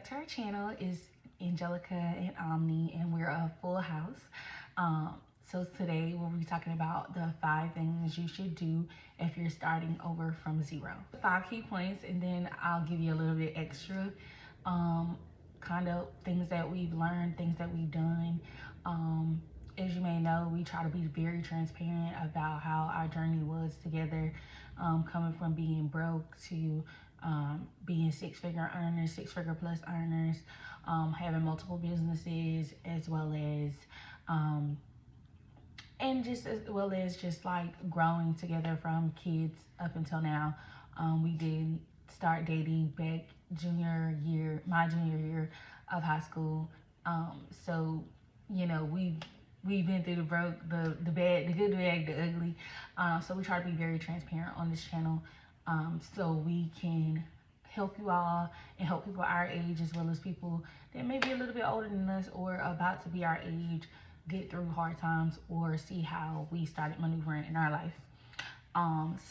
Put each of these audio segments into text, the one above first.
back to our channel. It's Angelica and Omni, and we're a full house. So today we'll be talking about the 5 things you should do if you're starting over from zero. 5 key points, and then I'll give you a little bit extra kind of things that we've learned, things that we've done. As you may know, we try to be very transparent about how our journey was together, coming from being broke to being six-figure earners, six-figure plus earners, having multiple businesses, as well as just like growing together from kids up until now. We did start dating back my junior year of high school. So you know, we've been through the broke, the bad, the good, the bad, the ugly. So we try to be very transparent on this channel, so we can help you all and help people our age, as well as people that may be a little bit older than us or about to be our age, get through hard times or see how we started maneuvering in our life.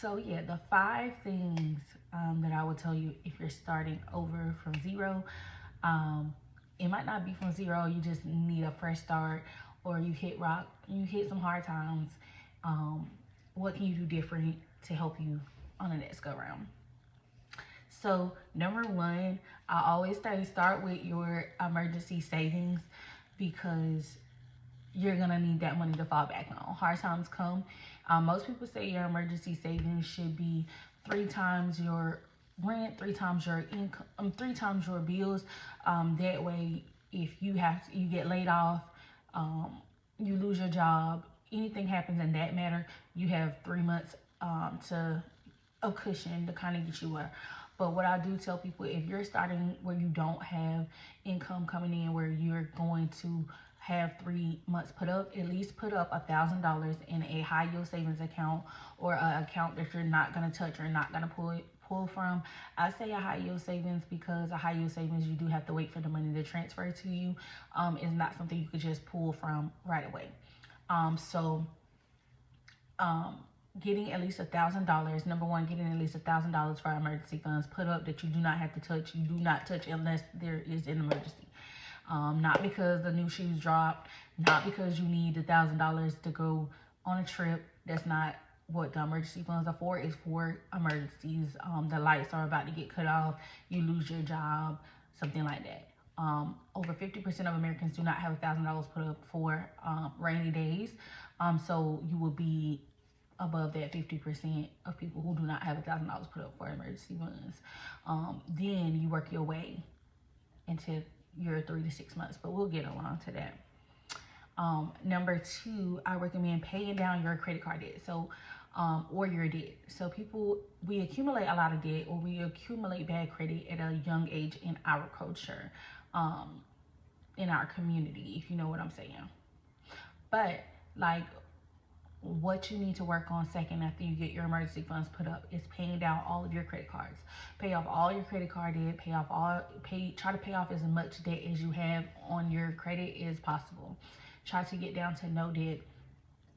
So yeah, the 5 things that I would tell you if you're starting over from zero. It might not be from zero, you just need a fresh start, or you hit some hard times. What can you do different to help you on the next go round? So number 1, I always say start with your emergency savings, because you're gonna need that money to fall back on. Hard times come. Most people say your emergency savings should be 3 times your rent, 3 times your income, 3 times your bills. That way, if you get laid off, you lose your job, anything happens in that matter, you have 3 months of cushion to kind of get you where. But what I do tell people, if you're starting where you don't have income coming in, where you're going to have 3 months put up, at least put up $1,000 in a high yield savings account, or an account that you're not going to touch or not going to pull from. I say a high yield savings because a high yield savings, you do have to wait for the money to transfer to you. It's not something you could just pull from right away. Getting at least $1,000. Number 1, getting at least $1,000 for emergency funds put up that you do not have to touch. You do not touch unless there is an emergency. Not because the new shoes dropped, not because you need $1,000 to go on a trip. That's not what the emergency funds are for. It's for emergencies. The lights are about to get cut off, you lose your job, something like that. Over 50% of Americans do not have $1,000 put up for rainy days. So you will be above that 50% of people who do not have $1,000 put up for emergency funds. Then you work your way into your 3 to 6 months, but we'll get along to that. Number 2, I recommend paying down your credit card debt. So, or your debt. So we accumulate a lot of debt, or we accumulate bad credit at a young age in our culture, in our community, if you know what I'm saying. But like, what you need to work on second after you get your emergency funds put up is paying down all of your credit cards. Pay off all your credit card debt, try to pay off as much debt as you have on your credit as possible. Try to get down to no debt.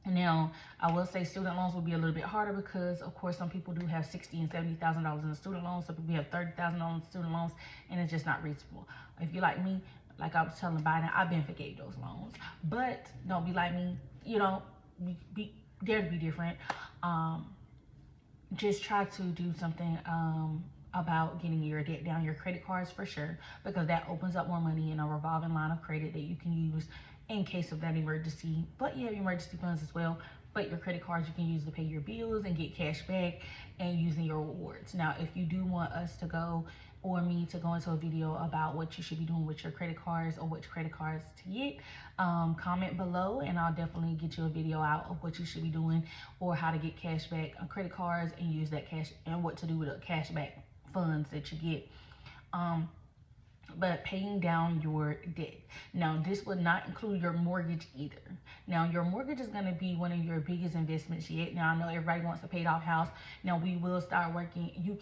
Now, I will say student loans will be a little bit harder, because of course some people do have $60,000 and $70,000 in student loans. Some people have $30,000 in student loans, and it's just not reasonable. If you're like me, like I was telling Biden, I've been forgave those loans. But don't be like me, dare to be different. Just try to do something about getting your debt down. Your credit cards, for sure, because that opens up more money in a revolving line of credit that you can use in case of that emergency. But you have emergency funds as well. But your credit cards you can use to pay your bills and get cash back, and using your rewards. Now, if you do want us to go, or me to go into a video about what you should be doing with your credit cards, or which credit cards to get, comment below, and I'll definitely get you a video out of what you should be doing, or how to get cash back on credit cards and use that cash, and what to do with the cash back funds that you get. But paying down your debt. Now, this would not include your mortgage either. Now, your mortgage is going to be one of your biggest investments yet. Now, I know everybody wants a paid off house. Now, you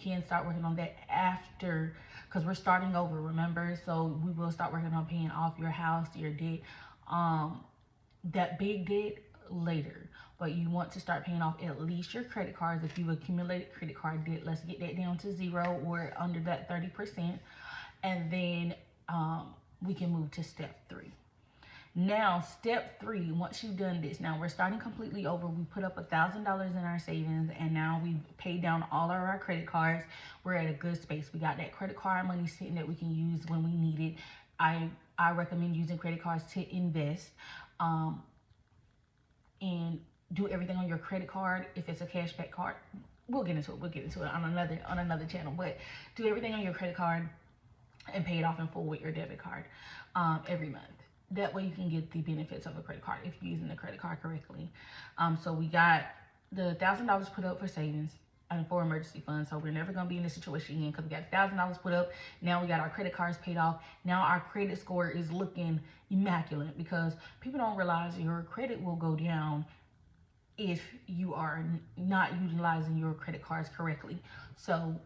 can start working on that after, because we're starting over, remember? So we will start working on paying off your house, your debt, that big debt later. But you want to start paying off at least your credit cards. If you accumulated credit card debt, let's get that down to 0 or under that 30%. And then we can move to step 3. Now, step 3, once you've done this, now we're starting completely over. We put up $1,000 in our savings, and now we've paid down all of our credit cards. We're at a good space. We got that credit card money sitting that we can use when we need it. I recommend using credit cards to invest, and do everything on your credit card. If it's a cashback card, we'll get into it on another channel. But do everything on your credit card and pay it off in full with your debit card every month. That way you can get the benefits of a credit card if you're using the credit card correctly. So we got the $1,000 put up for savings and for emergency funds. So we're never going to be in this situation again, because we got $1,000 put up. Now we got our credit cards paid off. Now our credit score is looking immaculate, because people don't realize your credit will go down if you are not utilizing your credit cards correctly. So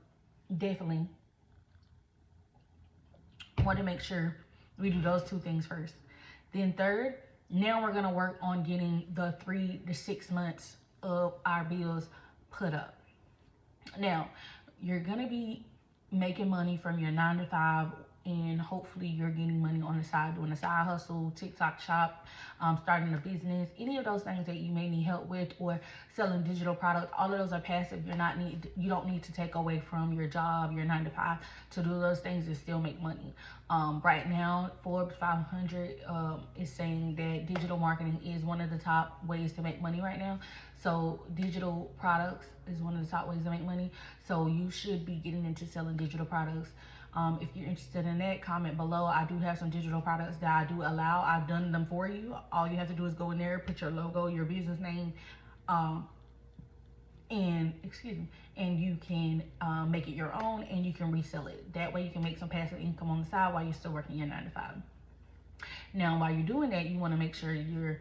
definitely want to make sure we do those 2 things first. Then third, now we're going to work on getting the 3 to 6 months of our bills put up. Now, you're going to be making money from your 9 to 5, and hopefully you're getting money on the side, doing a side hustle, TikTok shop, starting a business, any of those things that you may need help with, or selling digital products. All of those are passive. You don't need to take away from your job, your 9 to 5, to do those things and still make money. Right now, Forbes 500 is saying that digital marketing is one of the top ways to make money right now. So digital products is one of the top ways to make money. So you should be getting into selling digital products. If you're interested in that, comment below. I do have some digital products that I do allow. I've done them for you. All you have to do is go in there, put your logo, your business name, and you can make it your own, and you can resell it. That way you can make some passive income on the side while you're still working your 9 to 5. Now, while you're doing that, you want to make sure you're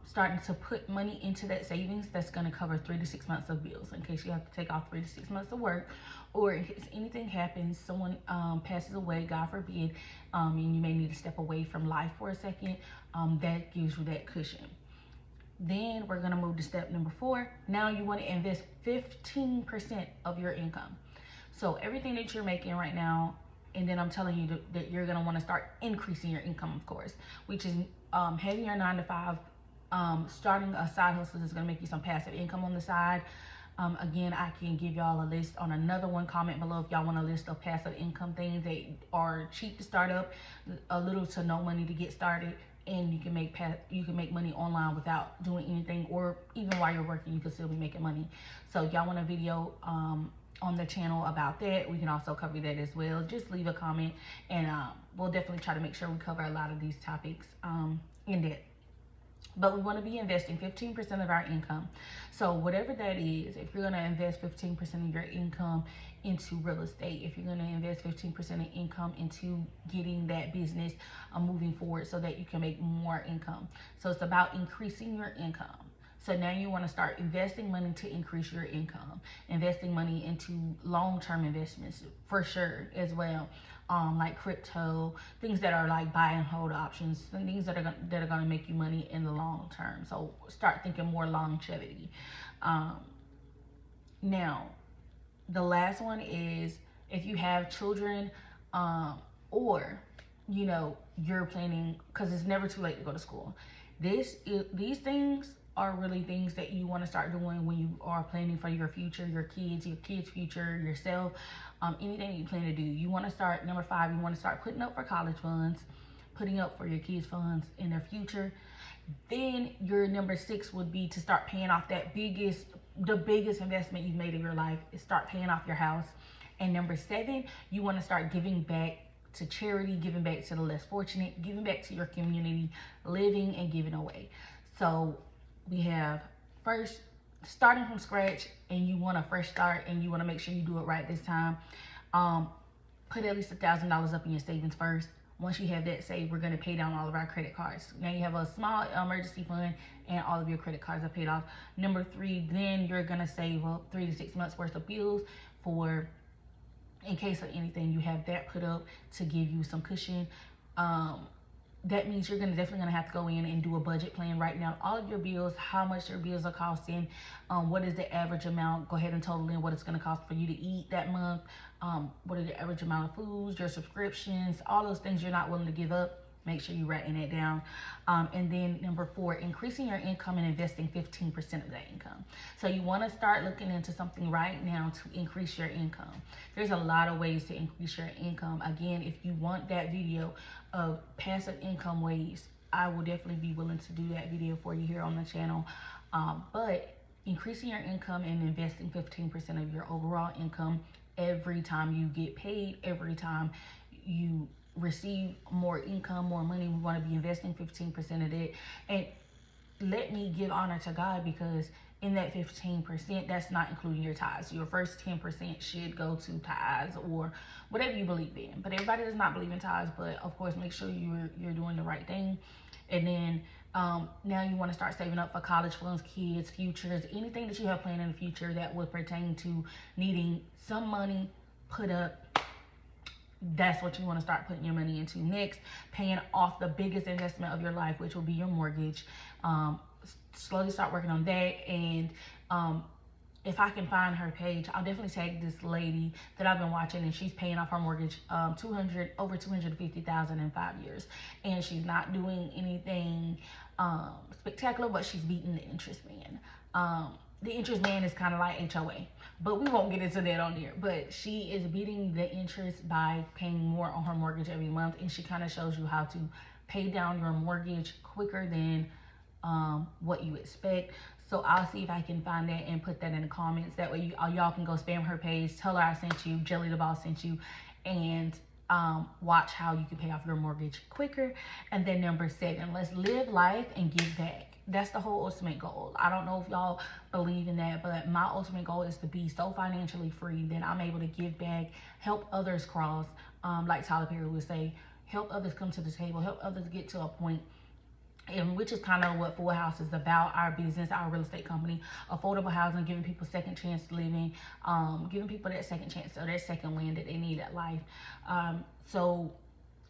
starting to put money into that savings that's going to cover 3 to 6 months of bills, in case you have to take off 3 to 6 months of work, or in case anything happens, someone passes away, God forbid, and you may need to step away from life for a second. That gives you that cushion. Then we're going to move to step number 4. Now you want to invest 15% of your income. So everything that you're making right now, and then I'm telling you that you're going to want to start increasing your income, of course, which is having your 9 to 5, starting a side hustle is going to make you some passive income on the side. Again, I can give y'all a list on another one. Comment below if y'all want a list of passive income things that are cheap to start up, a little to no money to get started, and you can make money online without doing anything, or even while you're working, you can still be making money. So if y'all want a video on the channel about that, we can also cover that as well. Just leave a comment, and we'll definitely try to make sure we cover a lot of these topics in that. But we want to be investing 15% of our income. So whatever that is, if you're going to invest 15% of your income into real estate, if you're going to invest 15% of income into getting that business moving forward so that you can make more income. So it's about increasing your income. So now you want to start investing money to increase your income, investing money into long-term investments for sure as well. Like crypto, things that are like buy and hold options, and things that are going to make you money in the long term. So start thinking more longevity. Now, the last one is if you have children, or you're planning, because it's never too late to go to school. These things are really things that you want to start doing when you are planning for your future, your kids' future, yourself, anything you plan to do. You want to start, number 5, you want to start putting up for college funds, putting up for your kids' funds in their future. Then your number 6 would be to start paying off the biggest investment you've made in your life, is start paying off your house. And number 7, you want to start giving back to charity, giving back to the less fortunate, giving back to your community, living and giving away. So we have first, starting from scratch, and you want a fresh start, and you want to make sure you do it right this time. Put at least $1,000 up in your savings first. Once you have that saved, we're going to pay down all of our credit cards. Now you have a small emergency fund, and all of your credit cards are paid off. Number 3, then you're going to save up 3 to 6 months worth of bills for, in case of anything, you have that put up to give you some cushion. that means you're definitely gonna have to go in and do a budget plan right now. All of your bills, how much your bills are costing, what is the average amount. Go ahead and total in what it's gonna cost for you to eat that month. What are the average amount of foods, your subscriptions, all those things you're not willing to give up. Make sure you're writing it down. And then number 4, increasing your income and investing 15% of that income. So you want to start looking into something right now to increase your income. There's a lot of ways to increase your income. Again, if you want that video of passive income ways, I will definitely be willing to do that video for you here on the channel. But increasing your income and investing 15% of your overall income every time you get paid, every time you receive more income, more money, we want to be investing 15% of it. And let me give honor to God, because in that 15%, that's not including your tithes. Your first 10% should go to tithes or whatever you believe in. But everybody does not believe in tithes, but of course, make sure you're doing the right thing. And then now you want to start saving up for college funds, kids, futures, anything that you have planned in the future that would pertain to needing some money put up. That's what you want to start putting your money into. Next, paying off the biggest investment of your life, which will be your mortgage. Slowly start working on that. And if I can find her page, I'll definitely tag this lady that I've been watching, and she's paying off her mortgage over $250,000 in 5 years, and she's not doing anything spectacular, but she's beating the interest man. The interest man is kind of like HOA, but we won't get into that on here. But she is beating the interest by paying more on her mortgage every month, and she kind of shows you how to pay down your mortgage quicker than what you expect. So I'll see if I can find that and put that in the comments. That way y'all can go spam her page, tell her I sent you, Jelly the Boss sent you, and watch how you can pay off your mortgage quicker. And then number 7, let's live life and give back. That's the whole ultimate goal. I don't know if y'all believe in that, but my ultimate goal is to be so financially free that I'm able to give back, help others cross, like Tyler Perry would say, help others come to the table, help others get to a point. And which is kind of what Full House is about, our business, our real estate company, affordable housing, giving people second chance living, giving people that second chance or that second wind that they need at life. So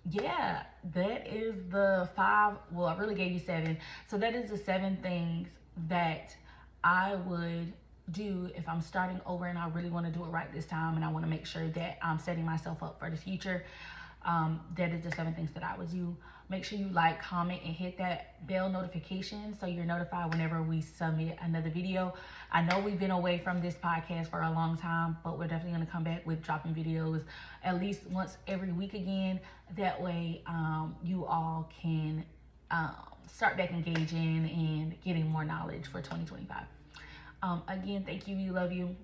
yeah, that is the 5. Well, I really gave you 7. So that is the 7 things that I would do if I'm starting over and I really want to do it right this time, and I want to make sure that I'm setting myself up for the future. That is the 7 things that I would do. Make sure you like, comment, and hit that bell notification so you're notified whenever we submit another video. I know we've been away from this podcast for a long time, but we're definitely going to come back with dropping videos at least once every week again. That way you all can start back engaging and getting more knowledge for 2025. Again, thank you. We love you.